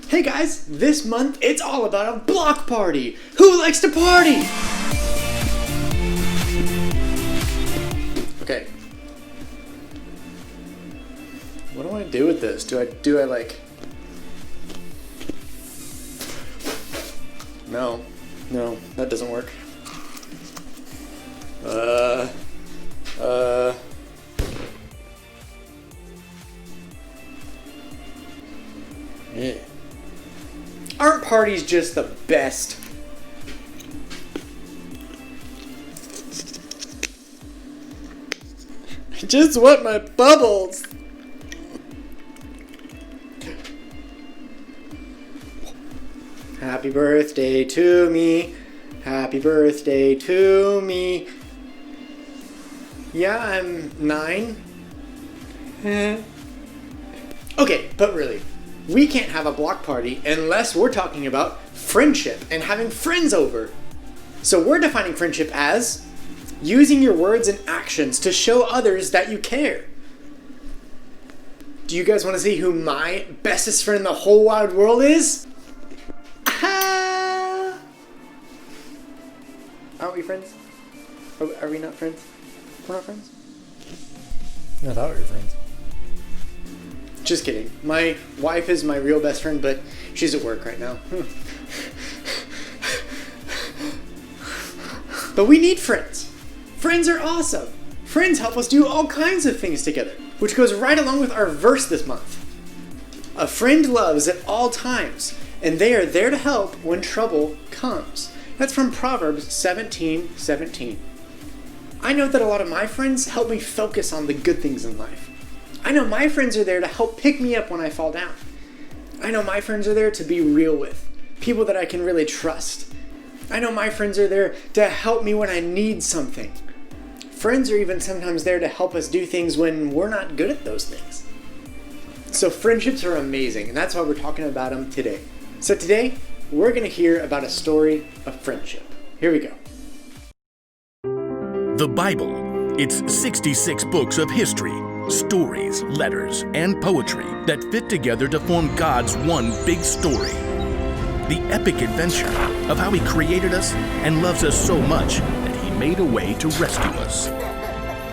Hey guys, this month it's all about a block party. Who likes to party? Okay. What do I do with this? Do I like... No, that doesn't work. Yeah. Aren't parties just the best? I just want my bubbles. Happy birthday to me. Happy birthday to me. Yeah, I'm 9. Okay, but really, we can't have a block party unless we're talking about friendship and having friends over. So we're defining friendship as using your words and actions to show others that you care. Do you guys want to see who my bestest friend in the whole wide world is? Aren't we friends? Are we not friends? We're not friends? I thought we were friends. Just kidding. My wife is my real best friend, but she's at work right now. But we need friends. Friends are awesome. Friends help us do all kinds of things together, which goes right along with our verse this month. A friend loves at all times, and they are there to help when trouble comes. That's from Proverbs 17:17. I know that a lot of my friends help me focus on the good things in life. I know my friends are there to help pick me up when I fall down. I know my friends are there to be real with, people that I can really trust. I know my friends are there to help me when I need something. Friends are even sometimes there to help us do things when we're not good at those things. So friendships are amazing, and that's why we're talking about them today. So today, we're going to hear about a story of friendship. Here we go. The Bible. It's 66 books of history, stories, letters, and poetry that fit together to form God's one big story. The epic adventure of how He created us and loves us so much that He made a way to rescue us.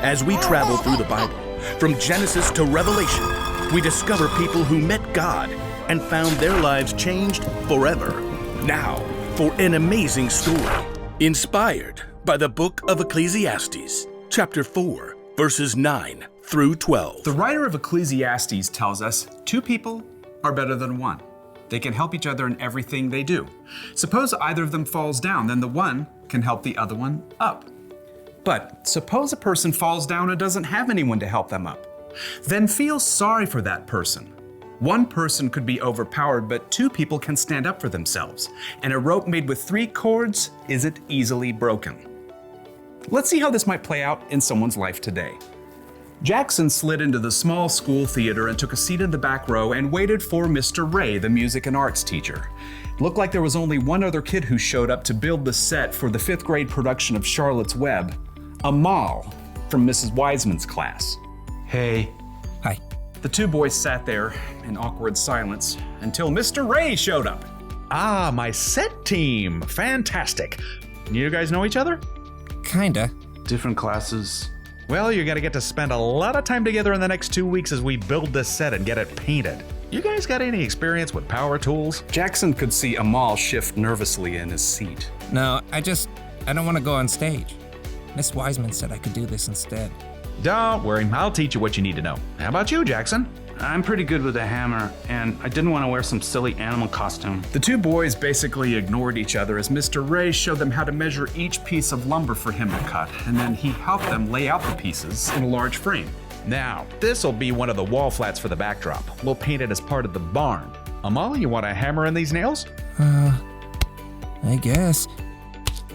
As we travel through the Bible, from Genesis to Revelation, we discover people who met God and found their lives changed forever. Now, for an amazing story, inspired by the book of Ecclesiastes, chapter 4, verses 9 through 12. The writer of Ecclesiastes tells us 2 people are better than 1. They can help each other in everything they do. Suppose either of them falls down, then the one can help the other one up. But suppose a person falls down and doesn't have anyone to help them up. Then feel sorry for that person. One person could be overpowered, but 2 people can stand up for themselves. And a rope made with 3 cords isn't easily broken. Let's see how this might play out in someone's life today. Jackson slid into the small school theater and took a seat in the back row and waited for Mr. Ray, the music and arts teacher. It looked like there was only one other kid who showed up to build the set for the 5th grade production of Charlotte's Web, Amal from Mrs. Wiseman's class. Hey. Hi. The 2 boys sat there in awkward silence until Mr. Ray showed up. Ah, my set team. Fantastic. You guys know each other? Kinda. Different classes. Well, you're gonna get to spend a lot of time together in the next 2 weeks as we build this set and get it painted. You guys got any experience with power tools? Jackson could see Amal shift nervously in his seat. No, I don't want to go on stage. Miss Wiseman said I could do this instead. Don't worry, I'll teach you what you need to know. How about you, Jackson? I'm pretty good with a hammer, and I didn't want to wear some silly animal costume. The 2 boys basically ignored each other as Mr. Ray showed them how to measure each piece of lumber for him to cut, and then he helped them lay out the pieces in a large frame. Now, this'll be one of the wall flats for the backdrop. We'll paint it as part of the barn. Amal, you want a hammer in these nails? I guess.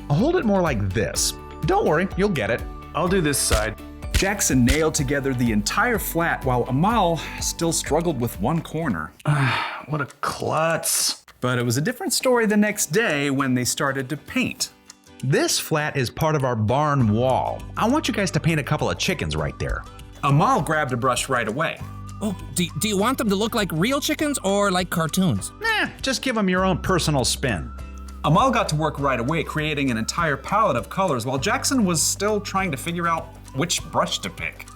I'll hold it more like this. Don't worry, you'll get it. I'll do this side. Jackson nailed together the entire flat while Amal still struggled with one corner. What a klutz. But it was a different story the next day when they started to paint. This flat is part of our barn wall. I want you guys to paint a couple of chickens right there. Amal grabbed a brush right away. Oh, do you want them to look like real chickens or like cartoons? just give them your own personal spin. Amal got to work right away, creating an entire palette of colors, while Jackson was still trying to figure out which brush to pick.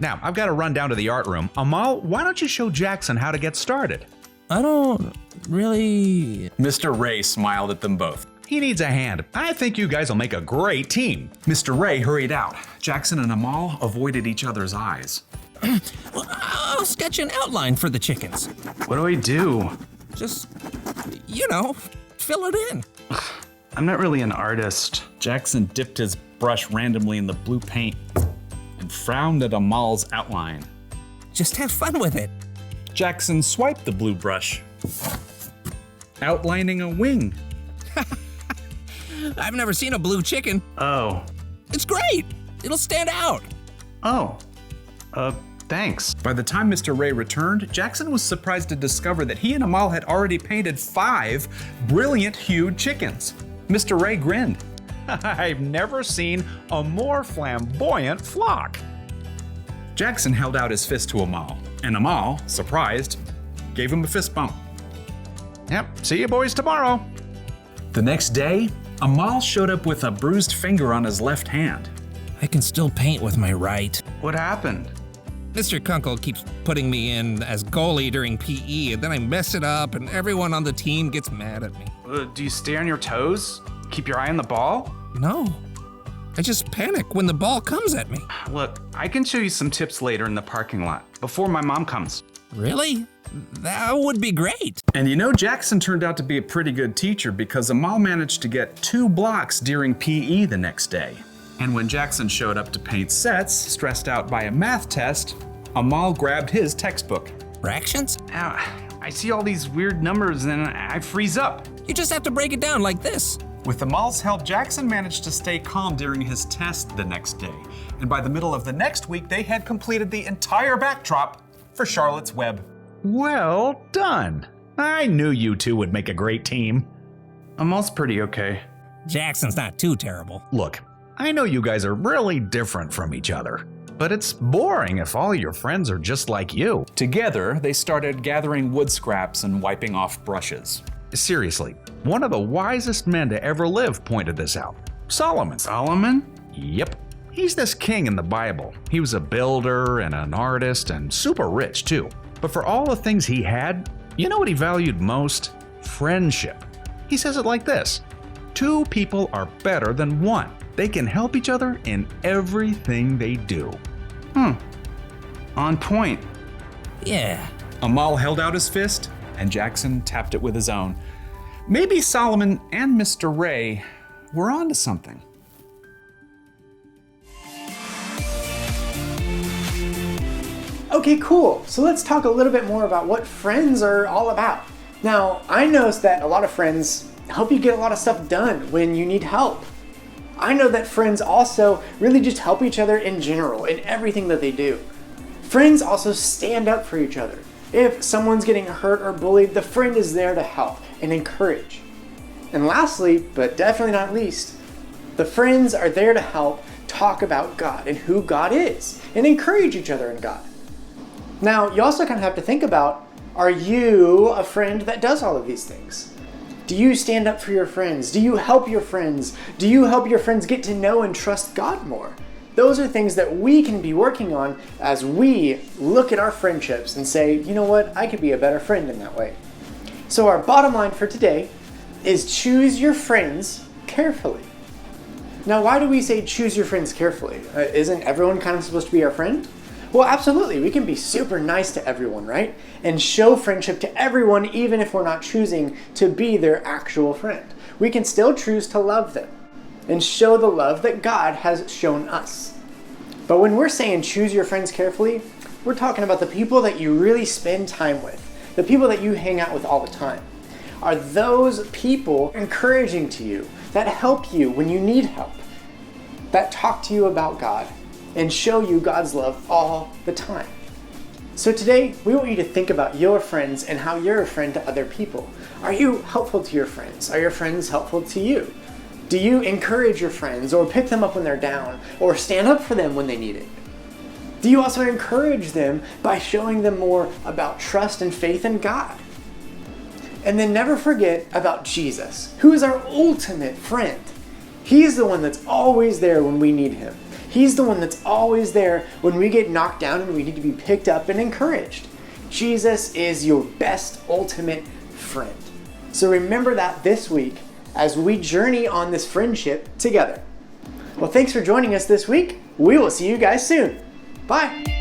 Now, I've got to run down to the art room. Amal, why don't you show Jackson how to get started? I don't really... Mr. Ray smiled at them both. He needs a hand. I think you guys will make a great team. Mr. Ray hurried out. Jackson and Amal avoided each other's eyes. Well, I'll sketch an outline for the chickens. What do I do? Just, fill it in. I'm not really an artist. Jackson dipped his brush randomly in the blue paint and frowned at Amal's outline. Just have fun with it. Jackson swiped the blue brush, outlining a wing. I've never seen a blue chicken. Oh. It's great. It'll stand out. Oh. Thanks. By the time Mr. Ray returned, Jackson was surprised to discover that he and Amal had already painted 5 brilliant hued chickens. Mr. Ray grinned. I've never seen a more flamboyant flock. Jackson held out his fist to Amal, and Amal, surprised, gave him a fist bump. Yep, see you boys tomorrow. The next day, Amal showed up with a bruised finger on his left hand. I can still paint with my right. What happened? Mr. Kunkel keeps putting me in as goalie during PE, and then I mess it up, and everyone on the team gets mad at me. Do you stay on your toes? Keep your eye on the ball? No. I just panic when the ball comes at me. Look, I can show you some tips later in the parking lot, before my mom comes. Really? That would be great. And Jackson turned out to be a pretty good teacher because Amal managed to get 2 blocks during PE the next day. And when Jackson showed up to paint sets, stressed out by a math test, Amal grabbed his textbook. Fractions? Ow, I see all these weird numbers and I freeze up. You just have to break it down like this. With Amal's help, Jackson managed to stay calm during his test the next day. And by the middle of the next week, they had completed the entire backdrop for Charlotte's Web. Well done. I knew you two would make a great team. Amal's pretty okay. Jackson's not too terrible. Look, I know you guys are really different from each other, but it's boring if all your friends are just like you. Together, they started gathering wood scraps and wiping off brushes. Seriously, one of the wisest men to ever live pointed this out. Solomon. Solomon? Yep. He's this king in the Bible. He was a builder and an artist and super rich too. But for all the things he had, you know what he valued most? Friendship. He says it like this: 2 people are better than 1. They can help each other in everything they do. On point. Yeah. Amal held out his fist, and Jackson tapped it with his own. Maybe Solomon and Mr. Ray were onto something. Okay, cool. So let's talk a little bit more about what friends are all about. Now, I noticed that a lot of friends help you get a lot of stuff done when you need help. I know that friends also really just help each other in general, in everything that they do. Friends also stand up for each other. If someone's getting hurt or bullied, the friend is there to help and encourage. And lastly, but definitely not least, the friends are there to help talk about God and who God is and encourage each other in God. Now, you also kind of have to think about, are you a friend that does all of these things? Do you stand up for your friends? Do you help your friends? Do you help your friends get to know and trust God more? Those are things that we can be working on as we look at our friendships and say, you know what, I could be a better friend in that way. So our bottom line for today is choose your friends carefully. Now, why do we say choose your friends carefully? Isn't everyone kind of supposed to be our friend? Well, absolutely. We can be super nice to everyone, right? And show friendship to everyone even if we're not choosing to be their actual friend. We can still choose to love them and show the love that God has shown us. But when we're saying choose your friends carefully, we're talking about the people that you really spend time with, the people that you hang out with all the time. Are those people encouraging to you, that help you when you need help, that talk to you about God and show you God's love all the time? So today, we want you to think about your friends and how you're a friend to other people. Are you helpful to your friends? Are your friends helpful to you? Do you encourage your friends or pick them up when they're down or stand up for them when they need it? Do you also encourage them by showing them more about trust and faith in God? And then never forget about Jesus, who is our ultimate friend. He's the one that's always there when we need him. He's the one that's always there when we get knocked down and we need to be picked up and encouraged. Jesus is your best ultimate friend. So remember that this week as we journey on this friendship together. Well, thanks for joining us this week. We will see you guys soon. Bye.